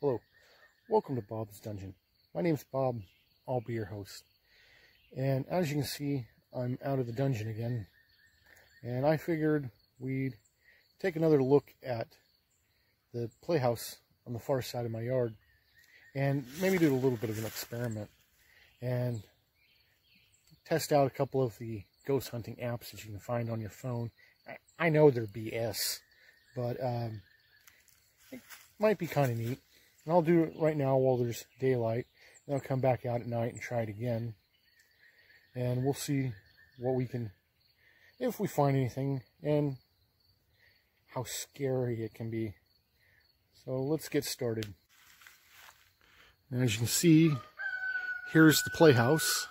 Hello, welcome to Bob's Dungeon. My name's Bob, I'll be your host. And as you can see, I'm out of the dungeon again. And I figured we'd take another look at the playhouse on the far side of my yard and maybe do a little bit of an experiment and test out a couple of the ghost hunting apps that you can find on your phone. I know they're BS, but it might be kind of neat. And I'll do it right now while there's daylight. And I'll come back out at night and try it again. And we'll see what we can, if we find anything, and how scary it can be. So let's get started. And as you can see, here's the playhouse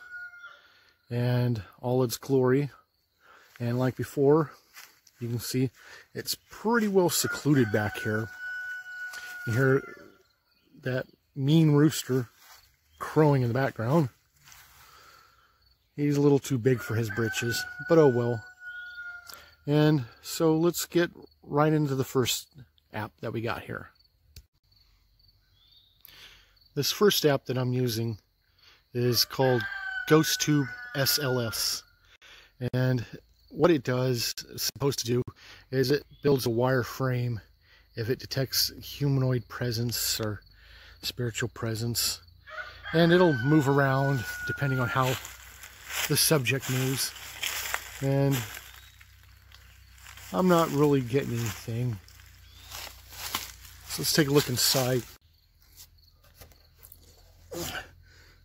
and all its glory. And like before, you can see it's pretty well secluded back here. You hear that mean rooster crowing in the background. He's a little too big for his britches, but oh well. And so let's get right into the first app that we got here. This first app that I'm using is called GhostTube SLS. And what it does, is supposed to do, is it builds a wireframe if it detects humanoid presence or spiritual presence. And it'll move around depending on how the subject moves. And I'm not really getting anything. So let's take a look inside.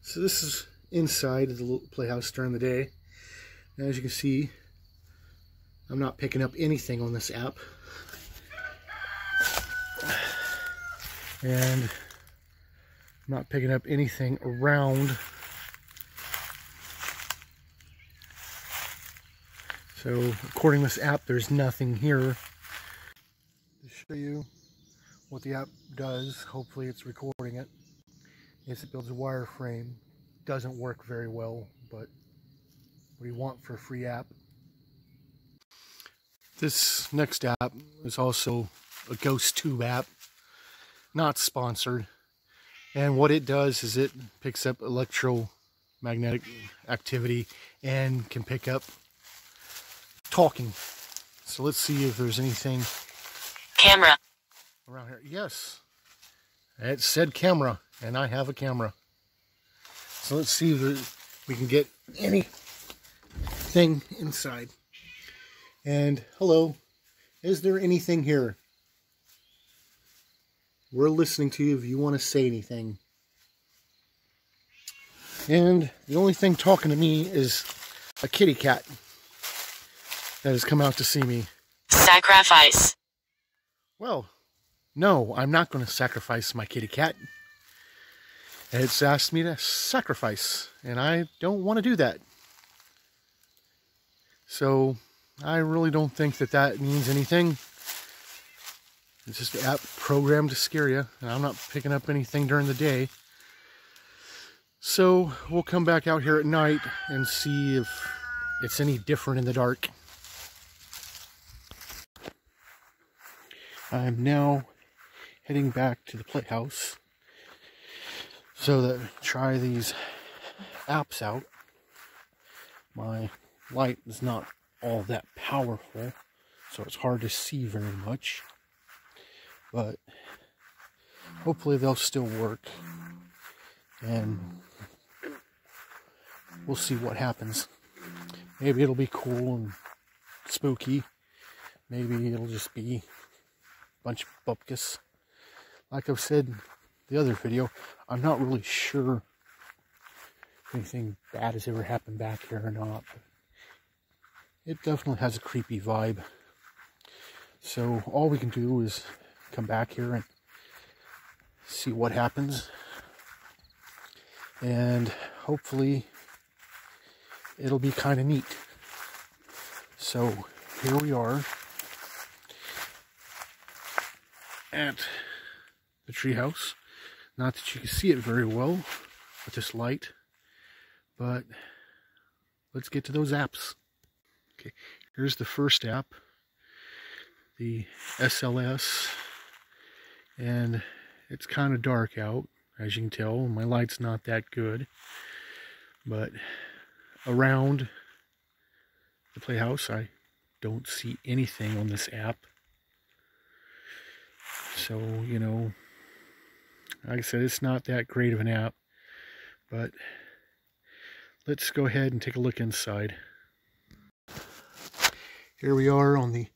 So this is inside of the little playhouse during the day. And as you can see, I'm not picking up anything on this app. And I'm not picking up anything around. So according to this app, there's nothing here. To show you what the app does, hopefully it's recording it, is it builds a wireframe. Doesn't work very well, but what do you want for a free app? This next app is also a GhostTube app, not sponsored. And what it does is it picks up electromagnetic activity and can pick up talking. So let's see if there's anything. Camera. Around here. Yes. It said camera, and I have a camera. So let's see if we can get anything inside. And hello, is there anything here? We're listening to you if you want to say anything. And the only thing talking to me is a kitty cat that has come out to see me. Sacrifice. Well, no, I'm not going to sacrifice my kitty cat. It's asked me to sacrifice, and I don't want to do that. So I really don't think that that means anything. It's just an app programmed to scare you, and I'm not picking up anything during the day. So we'll come back out here at night and see if it's any different in the dark. I'm now heading back to the playhouse so that I try these apps out. My light is not all that powerful, so it's hard to see very much. But hopefully they'll still work, and we'll see what happens. Maybe it'll be cool and spooky. Maybe it'll just be a bunch of bupkis. Like I've said in the other video, I'm not really sure if anything bad has ever happened back here or not. But it definitely has a creepy vibe. So all we can do is come back here and see what happens, and hopefully it'll be kind of neat. So here we are at the treehouse. Not that you can see it very well with this light, but let's get to those apps. Okay, here's the first app, the SLS, and it's kind of dark out, as you can tell. My light's not that good. But around the Playhouse, I don't see anything on this app. So, you know, like I said, it's not that great of an app. But let's go ahead and take a look inside. Here we are on the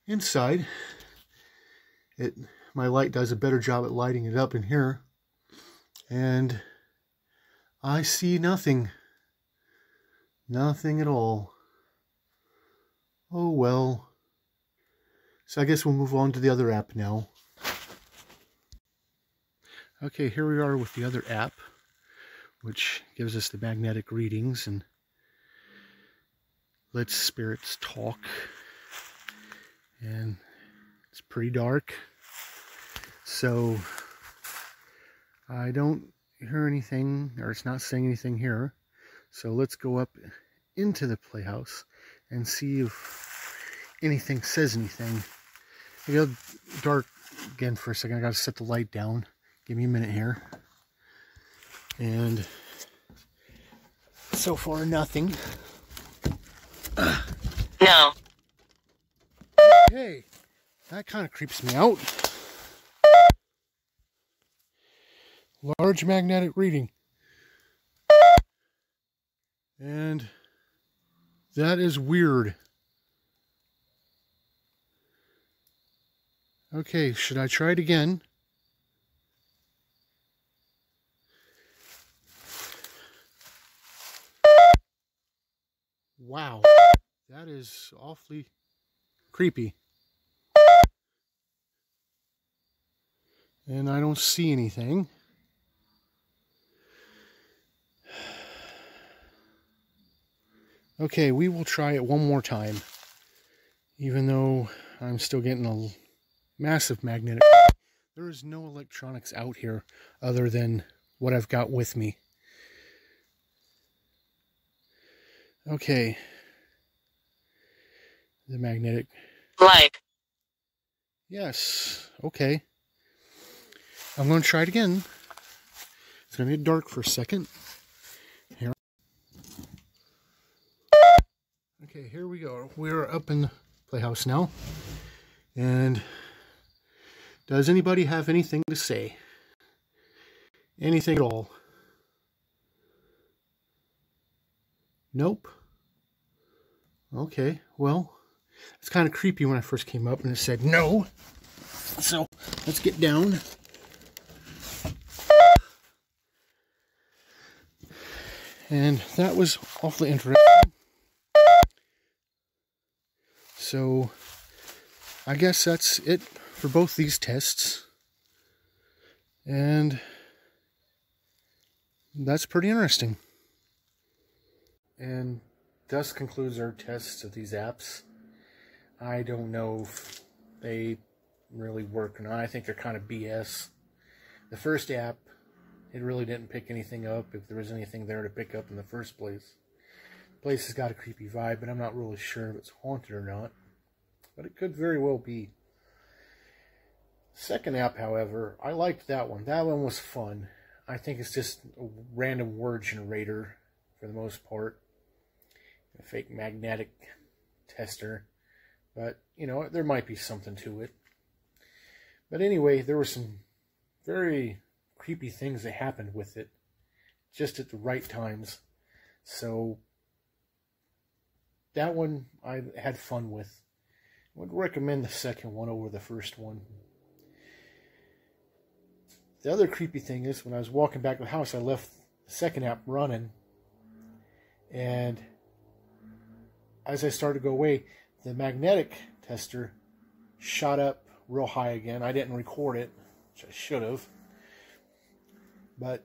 inside. My light does a better job at lighting it up in here. And I see nothing. Nothing at all. Oh well. So I guess we'll move on to the other app now. Okay, here we are with the other app, which gives us the magnetic readings and lets spirits talk. And it's pretty dark, so I don't hear anything, or it's not saying anything here. So let's go up into the Playhouse and see if anything says anything. I got dark again for a second. I gotta set the light down. Give me a minute here. And so far, nothing. No. Hey, that kind of creeps me out. Large magnetic reading. And that is weird. Okay, should I try it again? Wow, that is awfully creepy. And I don't see anything. Okay, we will try it one more time. Even though I'm still getting a massive magnetic. There is no electronics out here other than what I've got with me. Okay. The magnetic. Like. Yes. Okay. I'm going to try it again. It's going to get dark for a second. Here. Okay, here we go. We're up in the Playhouse now. And does anybody have anything to say? Anything at all? Nope. Okay, well, it's kind of creepy when I first came up and it said no. So, let's get down. And that was awfully interesting. So, I guess that's it for both these tests. And that's pretty interesting. And thus concludes our tests of these apps. I don't know if they really work or not. I think they're kind of BS. The first app, it really didn't pick anything up, if there was anything there to pick up in the first place. The place has got a creepy vibe, but I'm not really sure if it's haunted or not. But it could very well be. Second app, however, I liked that one. That one was fun. I think it's just a random word generator for the most part. A fake magnetic tester. But, you know, there might be something to it. But anyway, there were some very creepy things that happened with it. Just at the right times. So, that one I had fun with. I would recommend the second one over the first one. The other creepy thing is, when I was walking back to the house, I left the second app running. And as I started to go away, the magnetic tester shot up real high again. I didn't record it, which I should have. But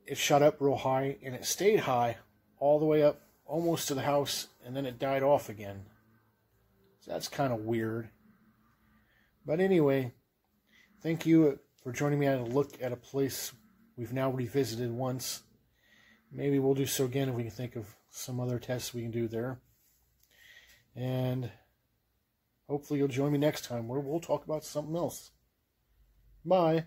it shot up real high, and it stayed high all the way up almost to the house, and then it died off again. So that's kind of weird. But anyway, thank you for joining me on a look at a place we've now revisited once. Maybe we'll do so again if we can think of some other tests we can do there. And hopefully you'll join me next time where we'll talk about something else. Bye.